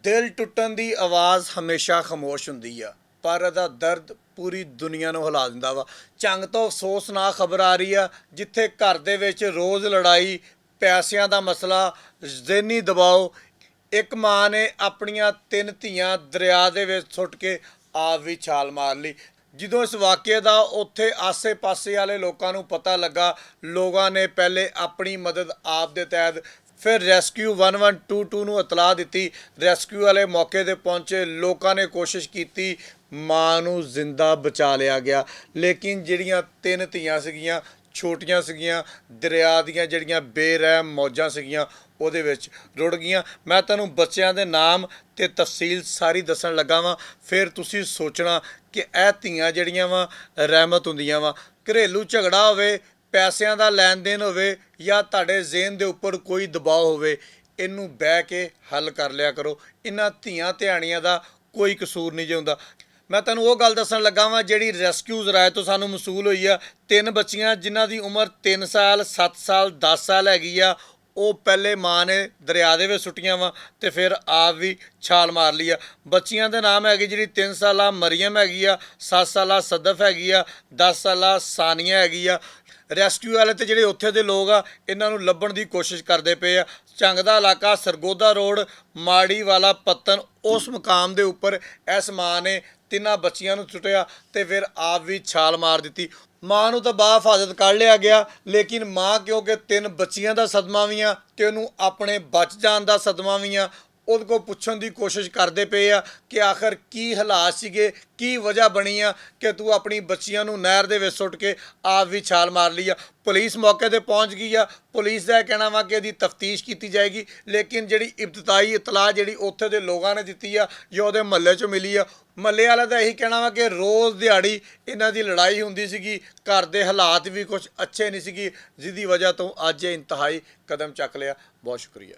ਦਿਲ ਟੁੱਟਣ ਦੀ ਆਵਾਜ਼ ਹਮੇਸ਼ਾ ਖਾਮੋਸ਼ ਹੁੰਦੀ ਆ, ਪਰ ਇਹਦਾ ਦਰਦ ਪੂਰੀ ਦੁਨੀਆ ਨੂੰ ਹਿਲਾ ਦਿੰਦਾ ਵਾ। ਝੰਗ ਤੋਂ ਅਫਸੋਸਨਾਕ ਖਬਰ ਆ ਰਹੀ ਆ, ਜਿੱਥੇ ਘਰ ਦੇ ਵਿੱਚ ਰੋਜ਼ ਲੜਾਈ, ਪੈਸਿਆਂ ਦਾ ਮਸਲਾ, ਜ਼ਿਹਨੀ ਦਬਾਅ। ਇੱਕ ਮਾਂ ਨੇ ਆਪਣੀਆਂ 3 ਧੀਆਂ ਦਰਿਆ ਦੇ ਵਿੱਚ ਸੁੱਟ ਕੇ ਆਪ ਵੀ ਛਾਲ ਮਾਰ ਲਈ। ਜਦੋਂ ਇਸ ਵਾਕਿਏ ਦਾ ਉੱਥੇ ਆਸੇ-ਪਾਸੇ ਵਾਲੇ ਲੋਕਾਂ ਨੂੰ ਪਤਾ ਲੱਗਾ, ਲੋਕਾਂ ਨੇ ਪਹਿਲੇ ਆਪਣੀ ਮਦਦ ਆਪ ਦੇ ਤਹਿਤ, ਫਿਰ ਰੈਸਕਿਊ 1122 ਨੂੰ ਇਤਲਾਹ ਦਿੱਤੀ। ਰੈਸਕਿਊ ਵਾਲੇ ਮੌਕੇ 'ਤੇ ਪਹੁੰਚੇ, ਲੋਕਾਂ ਨੇ ਕੋਸ਼ਿਸ਼ ਕੀਤੀ, ਮਾਂ ਨੂੰ ਜ਼ਿੰਦਾ ਬਚਾ ਲਿਆ ਗਿਆ। ਲੇਕਿਨ ਜਿਹੜੀਆਂ 3 ਧੀਆਂ ਸੀਗੀਆਂ, ਛੋਟੀਆਂ ਸੀਗੀਆਂ, ਦਰਿਆ ਦੀਆਂ ਜਿਹੜੀਆਂ ਬੇਰਹਿਮ ਮੌਜਾਂ ਸੀਗੀਆਂ, ਉਹਦੇ ਵਿੱਚ ਰੁੜ ਗਈਆਂ। ਮੈਂ ਤੁਹਾਨੂੰ ਬੱਚਿਆਂ ਦੇ ਨਾਮ ਤੇ ਤਫਸੀਲ ਸਾਰੀ ਦੱਸਣ ਲੱਗਾ ਵਾਂ, ਫਿਰ ਤੁਸੀਂ ਸੋਚਣਾ ਕਿ ਇਹ ਧੀਆਂ ਜਿਹੜੀਆਂ ਵਾ ਰਹਿਮਤ ਹੁੰਦੀਆਂ ਵਾ। ਘਰੇਲੂ ਝਗੜਾ ਹੋਵੇ, ਪੈਸਿਆਂ ਦਾ ਲੈਣ ਦੇਣ ਹੋਵੇ, ਜਾਂ ਤੁਹਾਡੇ ਜ਼ਿਹਨ ਦੇ ਉੱਪਰ ਕੋਈ ਦਬਾਅ ਹੋਵੇ, ਇਹਨੂੰ ਬਹਿ ਕੇ ਹੱਲ ਕਰ ਲਿਆ ਕਰੋ। ਇਹਨਾਂ ਧੀਆਂ ਧਿਆਣੀਆਂ ਦਾ ਕੋਈ ਕਸੂਰ ਨਹੀਂ ਜੇ ਹੁੰਦਾ। ਮੈਂ ਤੁਹਾਨੂੰ ਉਹ ਗੱਲ ਦੱਸਣ ਲੱਗਾ ਵਾਂ ਜਿਹੜੀ ਰੈਸਕਿਊ ਜ਼ਰਾਏ ਤੋਂ ਸਾਨੂੰ ਮਸੂਲ ਹੋਈ ਆ। 3 ਬੱਚੀਆਂ ਜਿਨ੍ਹਾਂ ਦੀ ਉਮਰ 3 ਸਾਲ, 7 ਸਾਲ, 10 ਸਾਲ ਹੈਗੀ ਆ, ਉਹ ਪਹਿਲੇ ਮਾਂ ਨੇ ਦਰਿਆ ਦੇ ਵਿੱਚ ਸੁੱਟੀਆਂ ਵਾ ਤੇ ਫਿਰ ਆਪ ਵੀ ਛਾਲ ਮਾਰ ਲਈ ਆ। ਬੱਚੀਆਂ ਦੇ ਨਾਮ ਹੈਗੇ, ਜਿਹੜੀ 3 ਸਾਲਾ ਮਰੀਮ ਹੈਗੀ ਆ, 7 ਸਾਲਾ ਸਦਫ ਹੈਗੀ ਆ, 10 ਸਾਲਾ ਸਾਨੀਆ ਹੈਗੀ ਆ। ਰੈਸਕਿਊ ਵਾਲੇ ਤੇ ਜਿਹੜੇ ਉੱਥੇ ਦੇ ਲੋਕ ਆ, ਇਹਨਾਂ ਨੂੰ ਲੱਭਣ ਦੀ ਕੋਸ਼ਿਸ਼ ਕਰਦੇ ਪਏ ਆ। ਝੰਗ ਦਾ ਇਲਾਕਾ, ਸਰਗੋਦਾ ਰੋਡ, ਮਾੜੀ ਵਾਲਾ ਪੱਤਨ, ਉਸ ਮੁਕਾਮ ਦੇ ਉੱਪਰ ਇਸ ਮਾਂ ਨੇ 3 ਬੱਚੀਆਂ ਨੂੰ ਸੁੱਟਿਆ ਤੇ ਫਿਰ ਆਪ ਵੀ ਛਾਲ ਮਾਰ ਦਿੱਤੀ। ਮਾਂ ਨੂੰ ਤਾਂ ਬਾਹਿਫਾਜ਼ਤ ਕੱਢ ਲਿਆ ਗਿਆ, ਲੇਕਿਨ ਮਾਂ ਕਿਉਂਕਿ 3 ਬੱਚੀਆਂ ਦਾ ਸਦਮਾ ਵੀ ਆ ਤੇ ਉਹਨੂੰ ਆਪਣੇ ਬਚ ਜਾਣ ਦਾ ਸਦਮਾ ਵੀ ਆ। ਉਹਦੇ ਕੋਲ ਪੁੱਛਣ ਦੀ ਕੋਸ਼ਿਸ਼ ਕਰਦੇ ਪਏ ਆ ਕਿ ਆਖਰ ਕੀ ਹਾਲਾਤ ਸੀਗੇ, ਕੀ ਵਜ੍ਹਾ ਬਣੀ ਆ ਕਿ ਤੂੰ ਆਪਣੀ ਬੱਚੀਆਂ ਨੂੰ ਨਹਿਰ ਦੇ ਵਿੱਚ ਸੁੱਟ ਕੇ ਆਪ ਵੀ ਛਾਲ ਮਾਰ ਲਈ ਆ। ਪੁਲਿਸ ਮੌਕੇ 'ਤੇ ਪਹੁੰਚ ਗਈ ਆ। ਪੁਲਿਸ ਦਾ ਇਹ ਕਹਿਣਾ ਵਾ ਕਿ ਇਹਦੀ ਤਫਤੀਸ਼ ਕੀਤੀ ਜਾਏਗੀ, ਲੇਕਿਨ ਜਿਹੜੀ ਇਬਤਦਾਈ ਇਤਲਾਹ ਜਿਹੜੀ ਉੱਥੇ ਦੇ ਲੋਕਾਂ ਨੇ ਦਿੱਤੀ ਆ ਜਾਂ ਉਹਦੇ ਮਹੱਲੇ 'ਚੋਂ ਮਿਲੀ ਆ, ਮਹੱਲੇ ਵਾਲਿਆਂ ਦਾ ਇਹੀ ਕਹਿਣਾ ਵਾ ਕਿ ਰੋਜ਼ ਦਿਹਾੜੀ ਇਹਨਾਂ ਦੀ ਲੜਾਈ ਹੁੰਦੀ ਸੀਗੀ। ਘਰ ਦੇ ਹਾਲਾਤ ਵੀ ਕੁਝ ਅੱਛੇ ਨਹੀਂ ਸੀਗੇ, ਜਿਹਦੀ ਵਜ੍ਹਾ ਤੋਂ ਅੱਜ ਇਹ ਇੰਤਹਾਈ ਕਦਮ ਚੱਕ ਲਿਆ। ਬਹੁਤ ਸ਼ੁਕਰੀਆ।